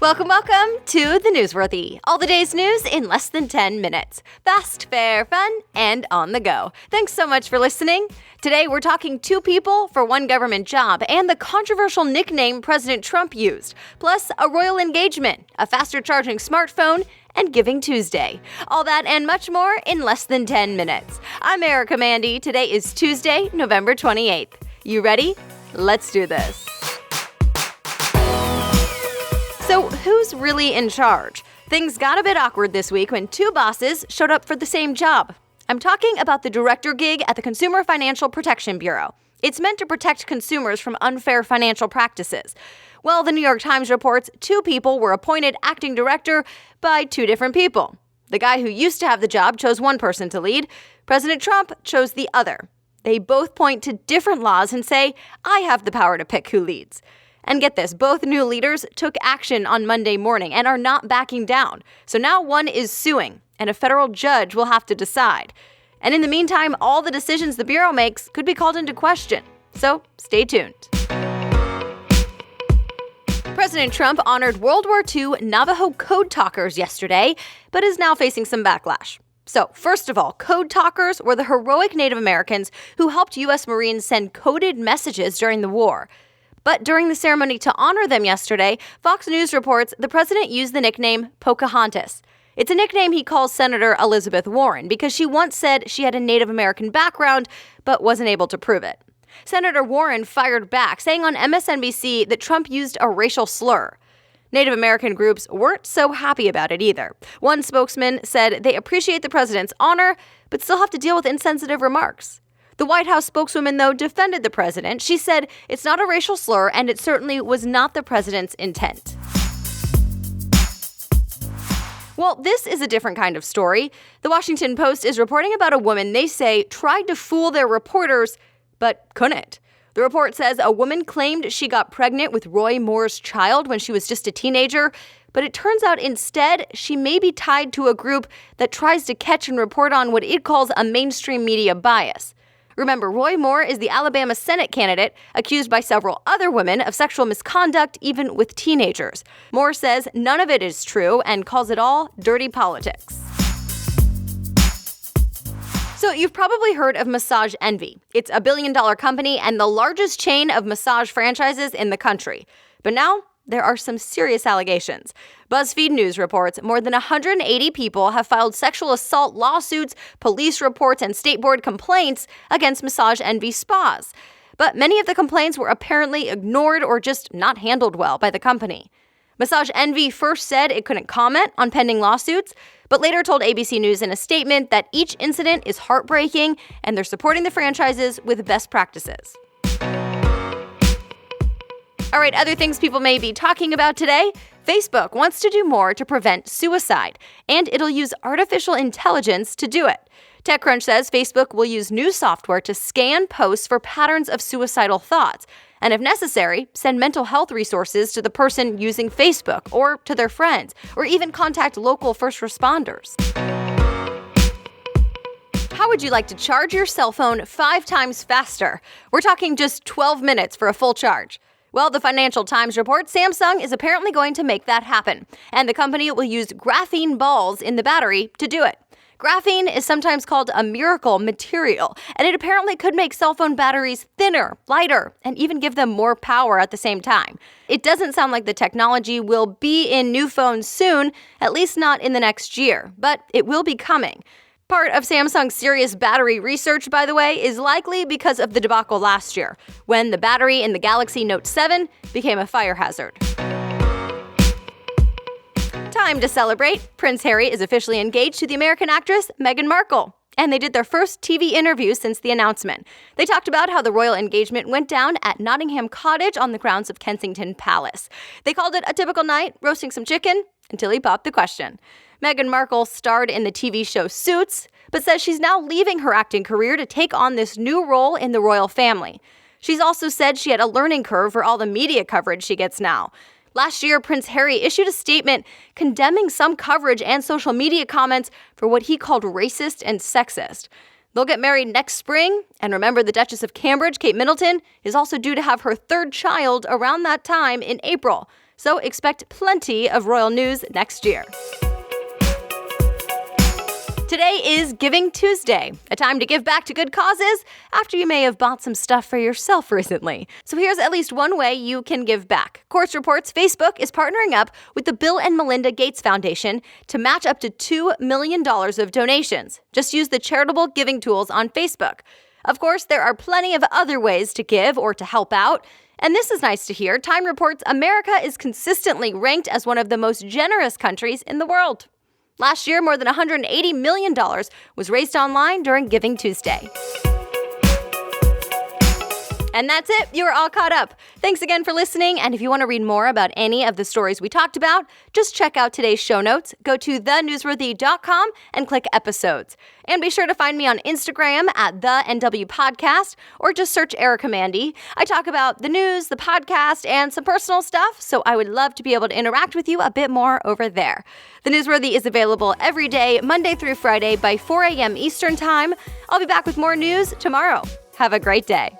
Welcome to The Newsworthy. All the day's news in less than 10 minutes. Fast, fair, fun, and on the go. Thanks so much for listening. Today we're talking 2 people for 1 government job and the controversial nickname President Trump used, plus a royal engagement, a faster charging smartphone, and Giving Tuesday. All that and much more in less than 10 minutes. I'm Erica Mandy. Today is Tuesday, November 28th. You ready? Let's do this. So who's really in charge? Things got a bit awkward this week when 2 bosses showed up for the same job. I'm talking about the director gig at the Consumer Financial Protection Bureau. It's meant to protect consumers from unfair financial practices. Well, the New York Times reports 2 people were appointed acting director by 2 different people. The guy who used to have the job chose one person to lead. President Trump chose the other. They both point to different laws and say, I have the power to pick who leads. And get this, both new leaders took action on Monday morning and are not backing down. So now one is suing, and a federal judge will have to decide. And in the meantime, all the decisions the Bureau makes could be called into question. So stay tuned. President Trump honored World War II Navajo code talkers yesterday, but is now facing some backlash. So, first of all, code talkers were the heroic Native Americans who helped U.S. Marines send coded messages during the war. But during the ceremony to honor them yesterday, Fox News reports the president used the nickname Pocahontas. It's a nickname he calls Senator Elizabeth Warren because she once said she had a Native American background but wasn't able to prove it. Senator Warren fired back, saying on MSNBC that Trump used a racial slur. Native American groups weren't so happy about it either. One spokesman said they appreciate the president's honor, but still have to deal with insensitive remarks. The White House spokeswoman, though, defended the president. She said it's not a racial slur, and it certainly was not the president's intent. Well, this is a different kind of story. The Washington Post is reporting about a woman they say tried to fool their reporters, but couldn't. The report says a woman claimed she got pregnant with Roy Moore's child when she was just a teenager, but it turns out instead she may be tied to a group that tries to catch and report on what it calls a mainstream media bias. Remember, Roy Moore is the Alabama Senate candidate accused by several other women of sexual misconduct, even with teenagers. Moore says none of it is true and calls it all dirty politics. So you've probably heard of Massage Envy. It's a $1 billion company and the largest chain of massage franchises in the country. But now there are some serious allegations. BuzzFeed News reports more than 180 people have filed sexual assault lawsuits, police reports, and state board complaints against Massage Envy spas. But many of the complaints were apparently ignored or just not handled well by the company. Massage Envy first said it couldn't comment on pending lawsuits, but later told ABC News in a statement that each incident is heartbreaking and they're supporting the franchises with best practices. All right, other things people may be talking about today. Facebook wants to do more to prevent suicide, and it'll use artificial intelligence to do it. TechCrunch says Facebook will use new software to scan posts for patterns of suicidal thoughts, and if necessary, send mental health resources to the person using Facebook or to their friends, or even contact local first responders. How would you like to charge your cell phone 5 times faster? We're talking just 12 minutes for a full charge. Well, the Financial Times reports Samsung is apparently going to make that happen, and the company will use graphene balls in the battery to do it. Graphene is sometimes called a miracle material, and it apparently could make cell phone batteries thinner, lighter, and even give them more power at the same time. It doesn't sound like the technology will be in new phones soon, at least not in the next year, but it will be coming. Part of Samsung's serious battery research, by the way, is likely because of the debacle last year, when the battery in the Galaxy Note 7 became a fire hazard. Time to celebrate. Prince Harry is officially engaged to the American actress Meghan Markle, and they did their first TV interview since the announcement. They talked about how the royal engagement went down at Nottingham Cottage on the grounds of Kensington Palace. They called it a typical night, roasting some chicken, until he popped the question. Meghan Markle starred in the TV show Suits, but says she's now leaving her acting career to take on this new role in the royal family. She's also said she had a learning curve for all the media coverage she gets now. Last year, Prince Harry issued a statement condemning some coverage and social media comments for what he called racist and sexist. They'll get married next spring, and remember the Duchess of Cambridge, Kate Middleton, is also due to have her 3rd child around that time in April. So expect plenty of royal news next year. Today is Giving Tuesday, a time to give back to good causes after you may have bought some stuff for yourself recently. So here's at least one way you can give back. Quartz reports Facebook is partnering up with the Bill and Melinda Gates Foundation to match up to $2 million of donations. Just use the charitable giving tools on Facebook. Of course, there are plenty of other ways to give or to help out. And this is nice to hear. Time reports America is consistently ranked as one of the most generous countries in the world. Last year, more than $180 million was raised online during Giving Tuesday. And that's it. You are all caught up. Thanks again for listening. And if you want to read more about any of the stories we talked about, just check out today's show notes. Go to thenewsworthy.com and click episodes. And be sure to find me on Instagram at the NW Podcast, or just search Erica Mandy. I talk about the news, the podcast, and some personal stuff, so I would love to be able to interact with you a bit more over there. The Newsworthy is available every day, Monday through Friday by 4 a.m. Eastern Time. I'll be back with more news tomorrow. Have a great day.